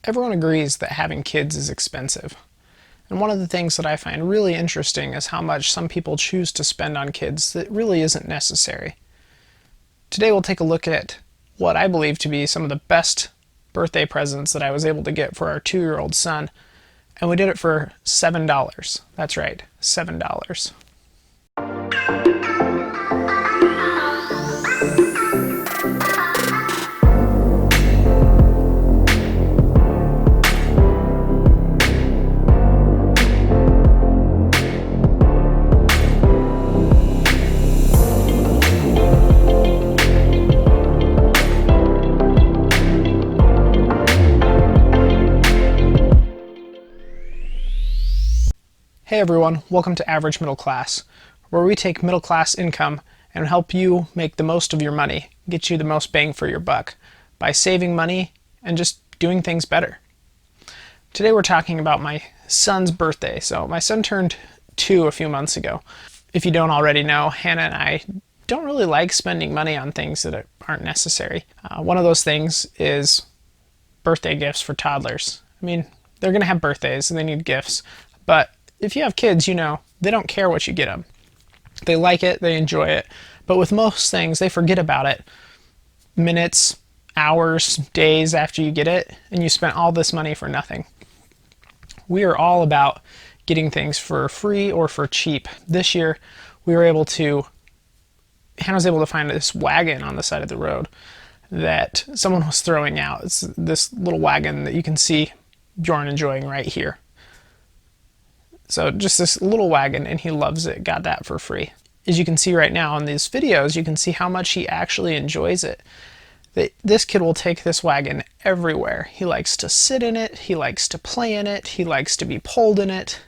Everyone agrees that having kids is expensive. And one of the things that I find really interesting is how much some people choose to spend on kids that really isn't necessary. Today we'll take a look at what I believe to be some of the best birthday presents that I was able to get for our 2-year-old son. And we did it for $7. That's right, $7. Hey everyone, welcome to Average Middle Class, where we take middle class income and help you make the most of your money, get you the most bang for your buck by saving money and just doing things better. Today we're talking about my son's birthday. So my son turned 2 a few months ago. If you don't already know, Hannah and I don't really like spending money on things that aren't necessary. One of those things is birthday gifts for toddlers. I mean, they're going to have birthdays and they need gifts, but if you have kids, you know, they don't care what you get them. They like it, they enjoy it, but with most things, they forget about it minutes, hours, days after you get it, and you spent all this money for nothing. We are all about getting things for free or for cheap. This year, Hannah was able to find this wagon on the side of the road that someone was throwing out. It's this little wagon that you can see Bjorn enjoying right here. So just this little wagon, and he loves it. Got that for free. As you can see right now in these videos, you can see how much he actually enjoys it. This kid will take this wagon everywhere. He likes to sit in it, he likes to play in it, he likes to be pulled in it,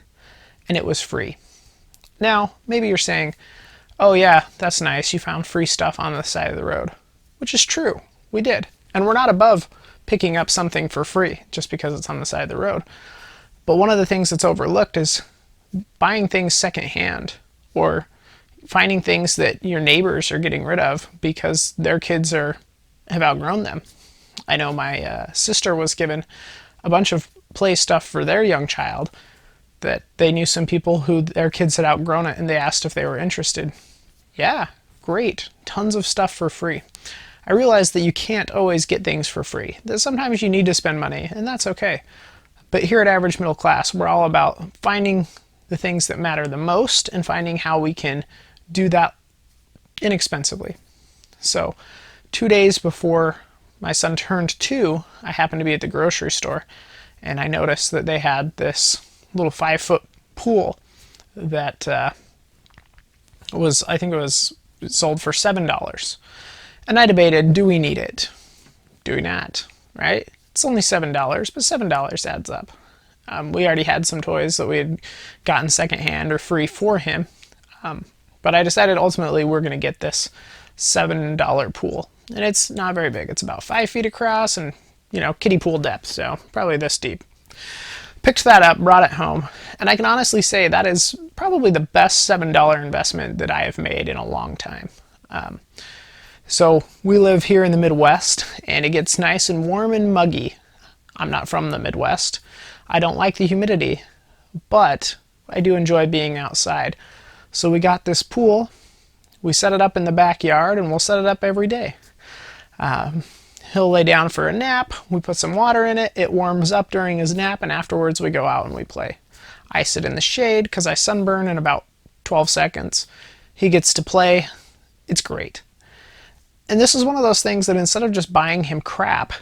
and it was free. Now, maybe you're saying, oh yeah, that's nice, you found free stuff on the side of the road. Which is true, we did. And we're not above picking up something for free just because it's on the side of the road. But one of the things that's overlooked is buying things secondhand or finding things that your neighbors are getting rid of because their kids have outgrown them. I know my sister was given a bunch of play stuff for their young child that they knew some people who their kids had outgrown it, and they asked if they were interested. Yeah, great. Tons of stuff for free. I realize that you can't always get things for free. That sometimes you need to spend money, and that's okay. But here at Average Middle Class, we're all about finding the things that matter the most and finding how we can do that inexpensively. So 2 days before my son turned 2, I happened to be at the grocery store, and I noticed that they had this little 5-foot pool that I think it was sold for $7. And I debated, do we need it? Do we not? Right? It's only $7, but $7 adds up. We already had some toys that we had gotten secondhand or free for him, but I decided ultimately we're going to get this $7 pool. And it's not very big. It's about 5 feet across and, you know, kiddie pool depth, so probably this deep. Picked that up, brought it home, and I can honestly say that is probably the best $7 investment that I have made in a long time. So we live here in the Midwest, and it gets nice and warm and muggy. I'm not from the Midwest. I don't like the humidity, but I do enjoy being outside. So we got this pool. We set it up in the backyard, and we'll set it up every day. He'll lay down for a nap. We put some water in it. It warms up during his nap, and afterwards we go out and we play. I sit in the shade because I sunburn in about 12 seconds. He gets to play. It's great. And this is one of those things that instead of just buying him crap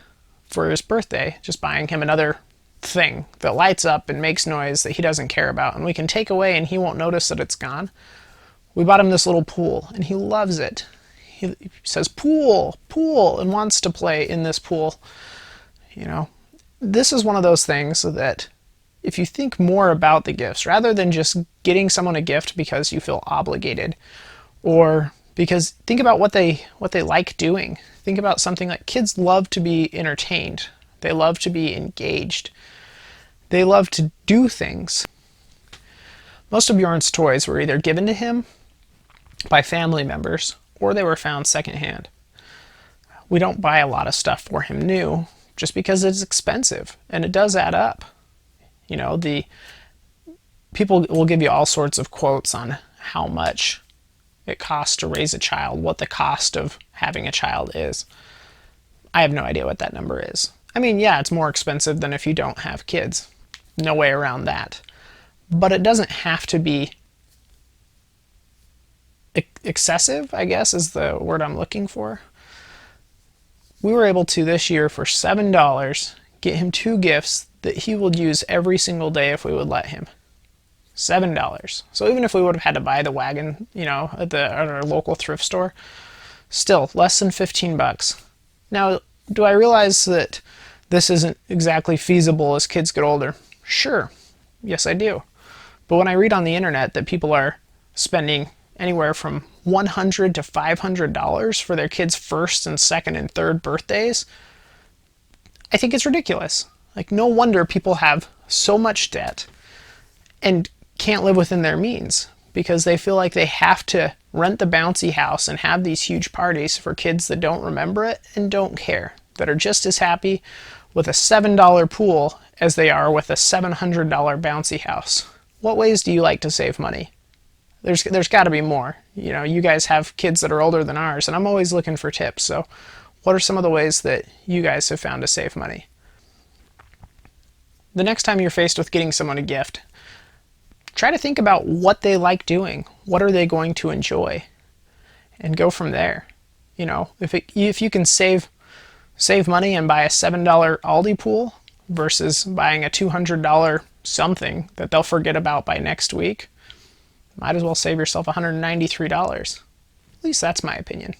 for his birthday, just buying him another thing that lights up and makes noise that he doesn't care about and we can take away and he won't notice that it's gone, we bought him this little pool and he loves it. He says, pool, pool, and wants to play in this pool. You know, this is one of those things that if you think more about the gifts, rather than just getting someone a gift because you feel obligated or because think about what they like doing. Think about something like kids love to be entertained. They love to be engaged. They love to do things. Most of Bjorn's toys were either given to him by family members or they were found secondhand. We don't buy a lot of stuff for him new just because it's expensive, and it does add up. The people will give you all sorts of quotes on how much it costs to raise a child, what the cost of having a child is. I have no idea what that number is. I mean, yeah, it's more expensive than if you don't have kids. No way around that. But it doesn't have to be excessive, I guess is the word I'm looking for. We were able to, this year, for $7, get him 2 gifts that he would use every single day if we would let him. $7. So even if we would have had to buy the wagon, at our local thrift store, still less than 15 bucks. Now, do I realize that this isn't exactly feasible as kids get older? Sure. Yes, I do. But when I read on the internet that people are spending anywhere from $100 to $500 for their kids' first and second and third birthdays, I think it's ridiculous. Like, no wonder people have so much debt and can't live within their means, because they feel like they have to rent the bouncy house and have these huge parties for kids that don't remember it and don't care, that are just as happy with a $7 pool as they are with a $700 bouncy house. What ways do you like to save money? There's got to be more. You guys have kids that are older than ours, and I'm always looking for tips. So what are some of the ways that you guys have found to save money? The next time you're faced with getting someone a gift, try to think about what they like doing. What are they going to enjoy? And go from there. If you can save money and buy a $7 Aldi pool versus buying a $200 something that they'll forget about by next week, might as well save yourself $193. At least that's my opinion.